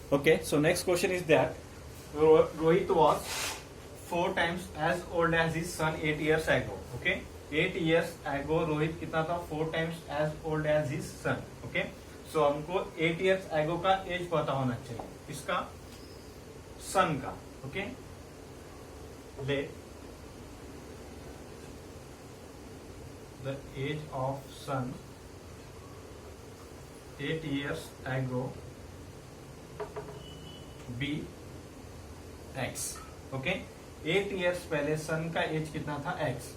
Okay, so next question is that Rohit was 4 times as old as his son 8 years ago. Okay, 8 years ago Rohit कितना था? 4 times as old as his son. Okay, so हमको 8 years ago का as पता होना चाहिए, इसका सन का. Okay, let the age of son 8 years ago be x. Okay, 8 years पहले सन का एज कितना था? x.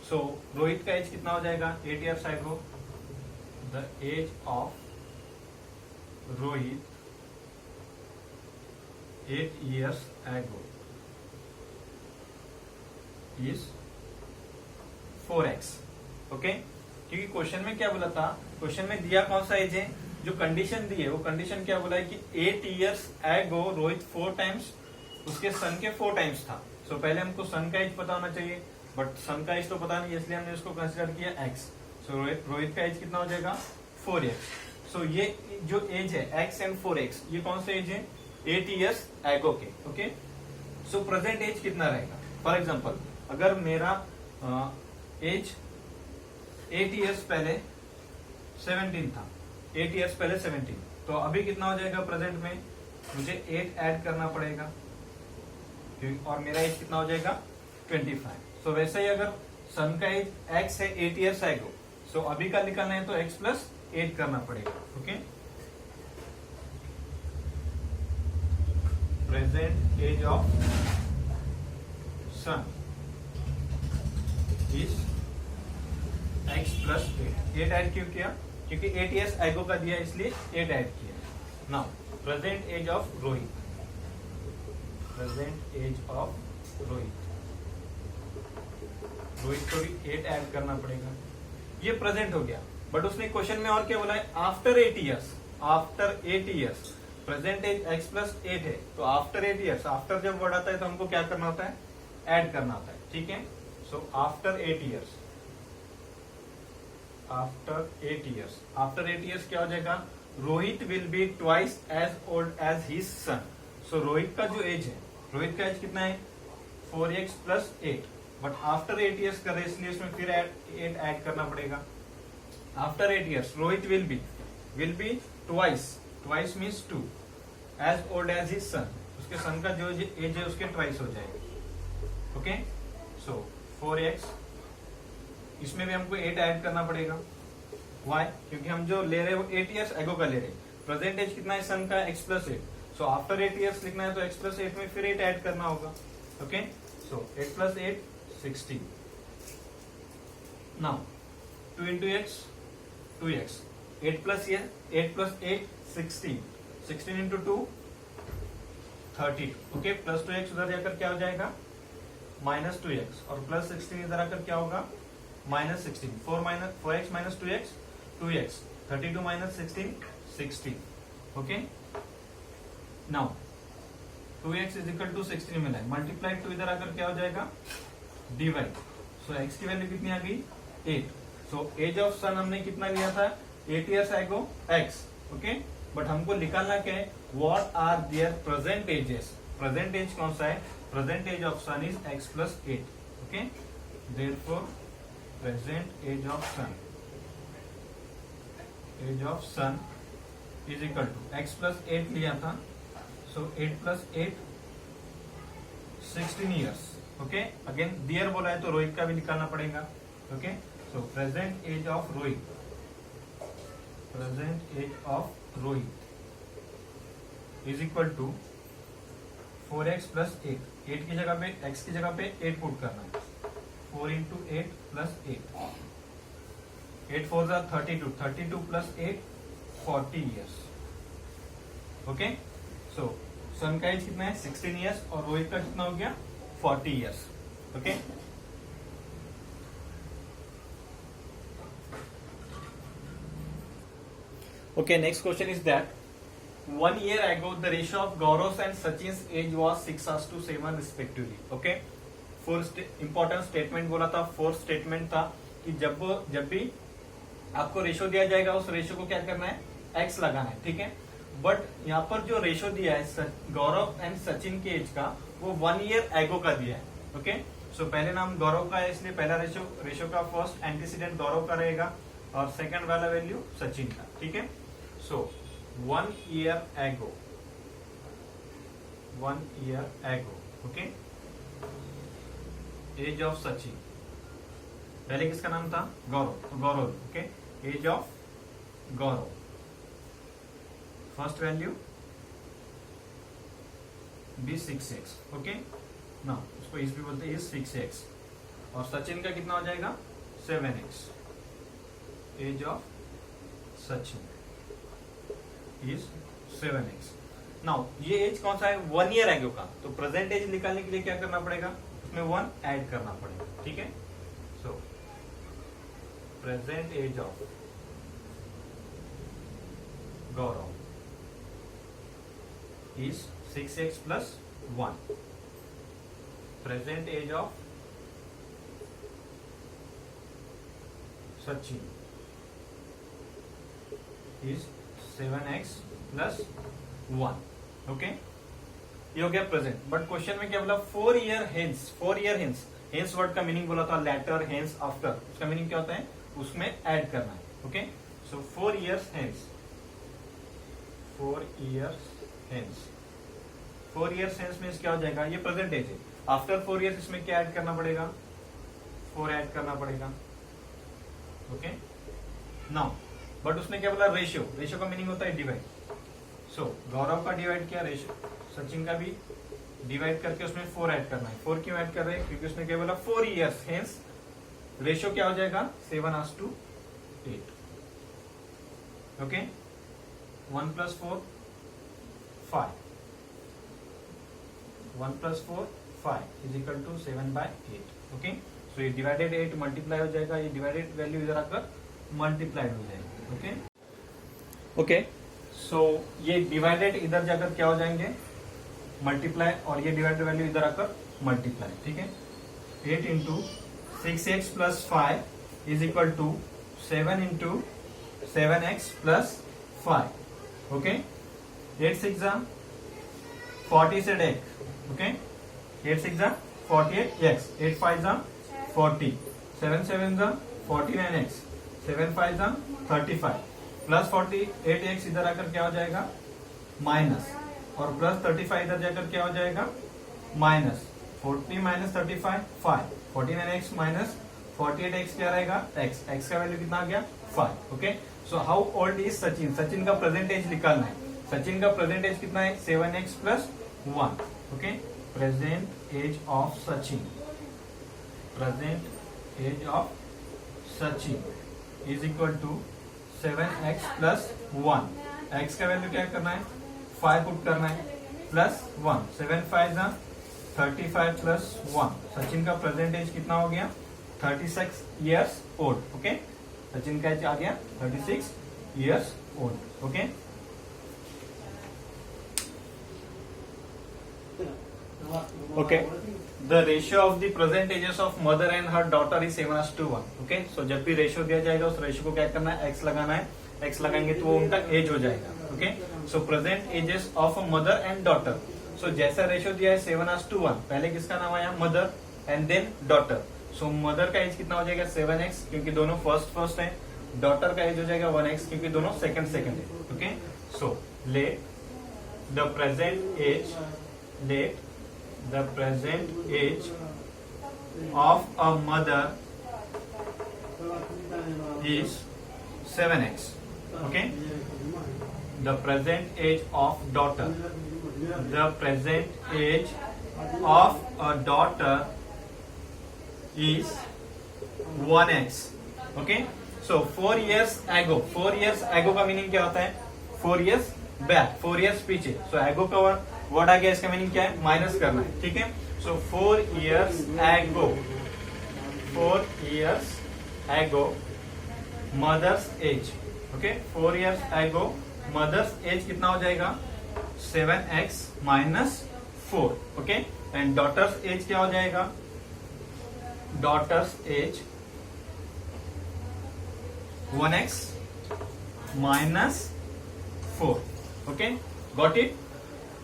सो रोहित का एज कितना हो जाएगा? 8 years ago the age of Rohit 8 years ago is 4x. Okay, क्योंकि क्वेश्चन में क्या बोला था? क्वेश्चन में दिया कौन सा एज है? जो कंडीशन दी है वो कंडीशन क्या बोला है कि 8 years ago रोहित 4 times उसके सन के 4 times था. सो पहले हमको सन का एज पता होना चाहिए, बट सन का एज तो पता नहीं, इसलिए हमने उसको कंसिडर किया x. सो रोहित का एज कितना हो जाएगा? 4x. सो ये जो एज है x एंड 4x, ये कौन सा एज है? 8 years ago के. ओके, सो प्रेजेंट एज कितना रहेगा? फॉर एग्जाम्पल, अगर मेरा एज 8 years पहले 17 था, 8 years पहले 17, तो अभी कितना हो जाएगा प्रेजेंट में? मुझे 8 ऐड करना पड़ेगा और मेरा एज कितना हो जाएगा? 25. सो वैसे ही अगर सन का एज x है 8 years ago, सो अभी का निकालना है तो x प्लस 8 करना पड़ेगा. Okay, present age of son is x plus 8 add क्यों किया? क्योंकि 8 years ago का दिया इसलिए 8 ऐड किया. Now present age of Rohit, present age of Rohit को भी 8 ऐड करना पड़ेगा. ये प्रेजेंट हो गया, बट उसने क्वेश्चन में और क्या बोला है? After 8 years. After 8 years present age x plus 8 है, तो आफ्टर 8 years, आफ्टर जब वर्ड आता है तो हमको क्या करना होता है? ऐड करना होता है. ठीक है, so after 8 years, after 8 years, after 8 years क्या हो जाएगा? Rohit will be twice as old as his son. So Rohit का जो एज है, रोहित का एज कितना है? 4x plus 8, but after 8 years कर रहे इसलिए उसमें फिर 8 ऐड करना पड़ेगा. After 8 years Rohit will be twice means 2 as old as his son. उसके सन का जो एज है उसके ट्वाइस हो जाएगा. ओके, सो 4x, इसमें भी हमको 8 ऐड करना पड़ेगा. वाई? क्योंकि हम जो ले रहे हैं वो 8 years ago का ले रहे हैं. प्रेजेंट एज कितना है सन का? x plus 8. सो आफ्टर 8 years लिखना है तो x प्लस 8 में फिर 8 ऐड करना होगा. ओके, सो 8 plus 8 16. Now 2 into x 2x, 8 plus 8 16, 16 into 2 32. Okay, plus 2x उधर जाकर क्या हो जाएगा? माइनस 2x, और प्लस 16 इधर आकर क्या होगा? Minus 16. 4x minus 2x 2x, 32 minus 16 16. Okay, now 2x is equal to 16 मिला है, मल्टीप्लाइड 2 इधर आकर क्या हो जाएगा? डिवाइड. सो x की वैल्यू कितनी आ गई? 8. सो एज ऑफ सन हमने कितना लिया था? 8 years ago x. Okay, but हमको निकालना क्या है? What are their present ages. Present age कौन सा है? Present age of son is x plus 8. Okay, therefore present age of son is equal to x plus 8 लिया था, so 8 plus 8 16 years. Okay, again there बोला है तो रोहित का भी निकालना पड़ेगा. Okay, so present age of Rohit is equal to 4x plus 8. 8 की जगह पे x की जगह पे 8 पुट करना है. 4 into 8 प्लस 8, 8 4 जा 32, 32 प्लस 8 40 years. ओके, सो सन का एज कितना है? 16 years, और रोहित का कितना हो गया? 40 years. Okay, okay, next question is that 1 year ago the ratio of Gaurav's and Sachin's age was 6:7 respectively. Okay, fourth important statement बोला था, फोर्थ स्टेटमेंट था कि जब भी आपको रेशो दिया जाएगा उस रेशो को क्या करना है? x लगाना है. ठीक है, बट यहाँ पर जो रेशो दिया है गौरव एंड सचिन के एज का वो 1 ईयर एगो का दिया है। ओके, सो पहले नाम गौरव का है इसलिए पहला रेशो का फर्स्ट एंटीसीडेंट गौरव का रहेगा और सेकंड वाला वैल्यू सचिन का। ठीक है, सो 1 year ago, 1 year ago. Okay, age of Sachin, पहले किसका नाम था? गौरव, तो Gaurav. Okay, age of Gaurav, first value be 6x। Okay ना, उसको इस भी बोलते हैं, इज 6x। और सचिन का कितना हो जाएगा? 7x। Age of Sachin is 7x। Now ये एज कौन सा है? 1 ईयर एगो का। तो प्रेजेंट एज निकालने के लिए क्या करना पड़ेगा? उसमें 1 ऐड करना पड़ेगा। ठीक है, so present age of Gaurav is 6x plus 1. Present age of Sachin is 7x plus 1. Okay, ये हो गया प्रेजेंट। बट क्वेश्चन में क्या बोला? 4 year hence. 4 year hence, hence word का मीनिंग बोला था लेटर, हेंस, आफ्टर। उसका मीनिंग क्या होता है? उसमें ऐड करना है। ओके, सो 4 years hence, 4 years hence. 4 years hence means क्या हो जाएगा? ये प्रेजेंट एज है। आफ्टर 4 ईयर्स इसमें क्या ऐड करना पड़ेगा? 4 ऐड करना पड़ेगा। ओके, नाउ बट उसने क्या बोला? रेशियो। रेशियो का मीनिंग होता है डिवाइड। सो गौरव का डिवाइड किया, रेशियो सचिन का भी डिवाइड करके उसमें 4 ऐड करना है। 4 क्यों ऐड कर रहे हैं? क्योंकि उसने क्या बोला? 4 ईयर्स हेंस रेशियो क्या हो जाएगा? 7:8। Okay, 1 + 4 5, 1 + 4 5 is equal to 7/8। Okay, so ये डिवाइडेड 8 मल्टीप्लाई हो जाएगा, ये डिवाइडेड वैल्यू इधर आकर मल्टीप्लाइड हो जाएगी। ओके ओके, सो ये डिवाइडेड इधर जाकर क्या हो जाएंगे? मल्टीप्लाई, और ये डिवाइडेड वैल्यू इधर आकर मल्टीप्लाई। ठीक है, 8 × 6x + 5 is equal to 7 × 7x + 5। Okay, 8 6 40 से deck. Okay, 8 6 48x, 8 5 40, 7 7 49x, 7 5 35 plus 48x इधर आकर क्या हो जाएगा? माइनस, और प्लस 35 इधर जाकर क्या हो जाएगा? माइनस। 40 - 35 5, 49x माइनस 48x क्या रहेगा? x। x का वैल्यू कितना आ गया? 5। Okay, so how old is Sachin? Sachin का प्रेजेंट एज निकालना है। सचिन का प्रेजेंट एज कितना है? 7x + 1। Okay, present age of Sachin, present age of Sachin is equal to 7x + 1। x का वैल्यू क्या करना है? 5 पुट करना है, प्लस 1, 7 5 35 प्लस 1। सचिन का प्रेजेंट एज कितना हो गया? 36 ईयर्स ओल्ड। ओके, सचिन का एज आ गया 36 years old. Okay, okay, the ratio of the present ages of mother and her daughter is 7:1। Okay, so जब भी रेशियो दिया जाएगा उस रेशियो को क्या करना है? एक्स लगाना है। एक्स लगाएंगे तो वो उनका एज हो जाएगा। Okay, so present ages of a mother and daughter. So जैसा रेशियो दिया है 7:1, पहले किसका नाम आया? Mother and then daughter. So mother का एज कितना हो जाएगा? 7x, क्योंकि दोनों फर्स्ट है। डॉटर का एज हो जाएगा 1x, क्योंकि दोनों सेकंड है। Okay, so let the present age, let the present age of a mother is 7x. Okay, the present age of daughter, the present age of a daughter is 1x. Okay, so 4 years ago, 4 years ago का meaning क्या होता है? 4 years back, 4 years पीछे। सो एगो का word आ गया, इसका meaning क्या है? माइनस करना है। ठीक है, सो 4 years एगो, 4 years एगो मदर्स एज। ओके, 4 years एगो मदर्स एज कितना हो जाएगा? 7x - 4। Okay, and daughters as क्या हो जाएगा? Daughter's age 1x - 4। Okay, got it.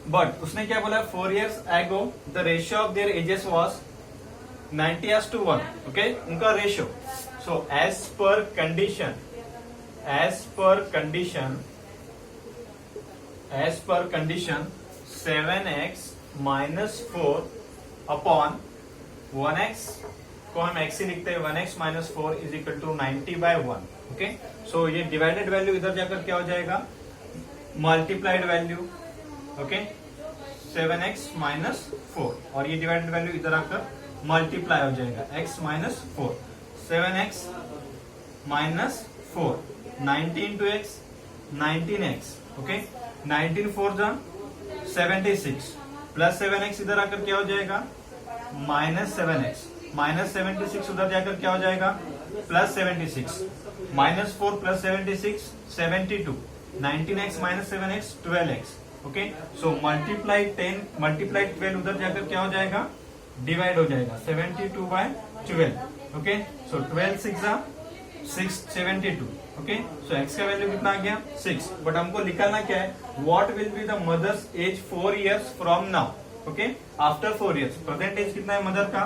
But उसने क्या बोला, 4 years ago the ratio of their ages was 90:1, okay, उनका रेशियो। सो एज पर condition 7x minus 4 upon 1x को हम x ही लिखते हैं, 1x minus 4 is equal to 90/1, okay. So ये डिवाइडेड वैल्यू इधर जाकर क्या हो जाएगा, multiplied value, okay, 7x minus 4, और ये डिवाइडेड वैल्यू इधर आकर मल्टीप्लाई हो जाएगा, x minus 4, 7x minus 4, 90 into x, 19x, okay, 19 4 जा 76, प्लस 7x इधर आकर क्या हो जाएगा, -7x, -76 उधर जाकर क्या हो जाएगा, +76, -4 + 76 72, 19x - 7x 12x, okay. So multiply 10 multiply 12 उधर जाकर क्या हो जाएगा, डिवाइड हो जाएगा, 72/12, okay. So 12 6 72, okay. So x का वैल्यू कितना आ गया, 6। बट हमको निकालना क्या है, what will be the mother's age 4 years from now, okay, after 4 years। Present age कितना है मदर का,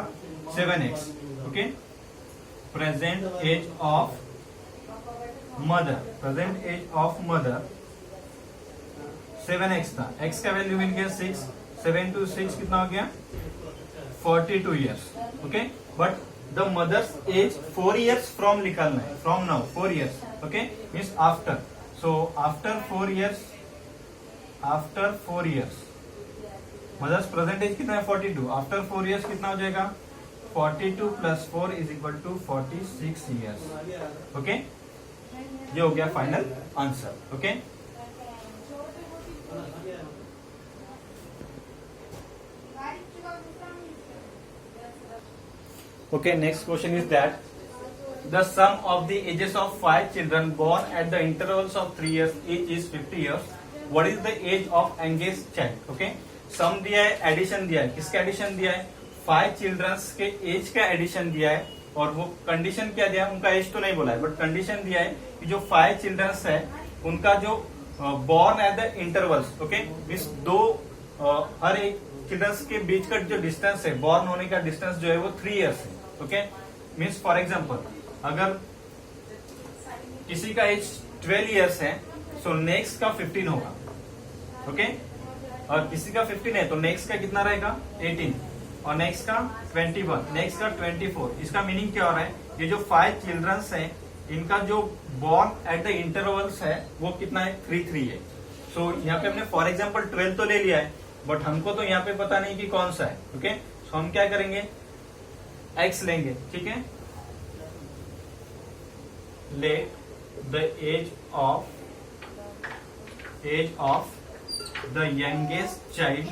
7x, okay. Present age of mother 7x था, x का वैल्यू मिल गया 6, 7 to 6 कितना हो गया, 42 years, okay. But the mother's age 4 years from निकालना है, from now 4 years, okay, means after. So after 4 years mother's present age कितना है, 42, आफ्टर 4 years कितना हो जाएगा, 42 + 4 = 46 years, ओके। ये हो गया final answer, okay. Okay, next question is that the sum of the ages of 5 children born at the intervals of 3 years each is 50 years. What is the age of youngest child? Okay, सम दिया है, addition दिया है, किसका addition दिया है, 5 children's के as का addition दिया है, और वो कंडीशन क्या दिया है, उनका एज तो नहीं बोला है, बट कंडीशन दिया है कि जो 5 चिल्ड्रंस है उनका जो born at the intervals, okay, means दो हर एक चिल्ड्रंस के बीच का जो डिस्टेंस है, बॉर्न होने का डिस्टेंस जो है वो 3 years है, ओके। मीन्स फॉर एग्जाम्पल अगर किसी का एज 12 years है, सो नेक्स्ट का 15 होगा, ओके, और किसी का 15 है तो नेक्स्ट का कितना रहेगा, 18, और नेक्स्ट का 21, नेक्स्ट का 24। इसका मीनिंग क्या हो रहा है, ये जो 5 चिल्ड्रंस हैं इनका जो बॉर्न एट द इंटरवल्स है वो कितना है, 3 है। सो यहाँ पे हमने फॉर एग्जाम्पल 12 तो ले लिया है, बट हमको तो यहाँ पे पता नहीं कि कौन सा है, ओके। सो हम क्या करेंगे, x लेंगे, ठीक है। Let the age of the youngest child,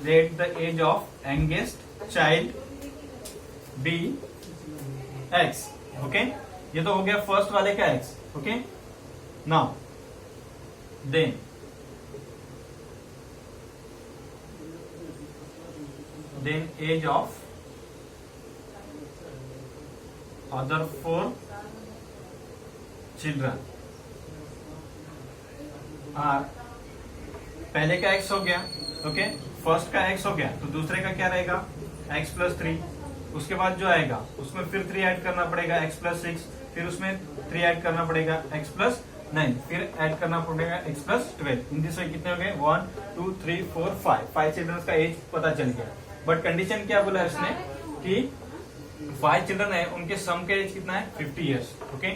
let the age of youngest child be x, okay. ये तो हो गया फर्स्ट वाले का x, okay. Now then age of other 4 children are, पहले का x हो गया, ओके, फर्स्ट का x हो गया, तो दूसरे का क्या रहेगा, x + 3, उसके बाद जो आएगा उसमें फिर 3 ऐड करना पड़ेगा, x + 6, फिर उसमें 3 ऐड करना पड़ेगा, x + 9, फिर ऐड करना पड़ेगा x + 12। इन दिस वे कितने हो गए, 1 2 3 4 5 चिल्ड्रंस का एज पता चल गया। बट कंडीशन क्या बोला इसने कि 5 चिल्ड्रन है, उनके सम का एज कितना है, 50 years, ओके।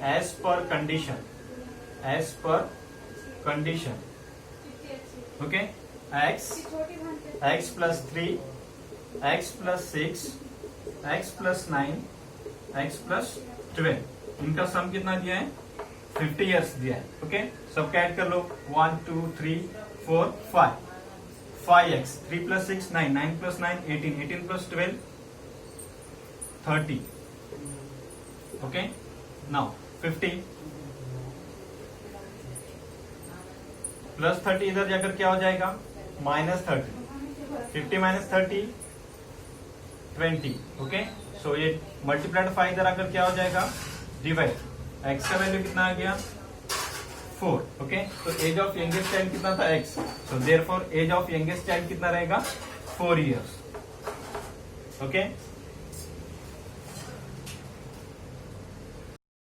एज पर condition, okay, x + 3, x + 6, x + 9, x + 12, इनका सम कितना दिया है, 50 years दिया है, ओके। सबका ऐड कर लो, 1 2 3 4 5, 5x, 3 + 6 9, 9 + 9 18, 18 + 12 30, ओके। नाउ 50 + 30 इधर जाकर क्या हो जाएगा, -30, 50 - 30 20, ओके। सो ये मल्टीप्लाइड 5 इधर आकर क्या हो जाएगा, डिवाइड, x का वैल्यू कितना आ गया, 4. ओके, तो एज ऑफ यंगेस्ट चाइल्ड कितना था x. So therefore age of youngest child कितना रहेगा 4 years. ओके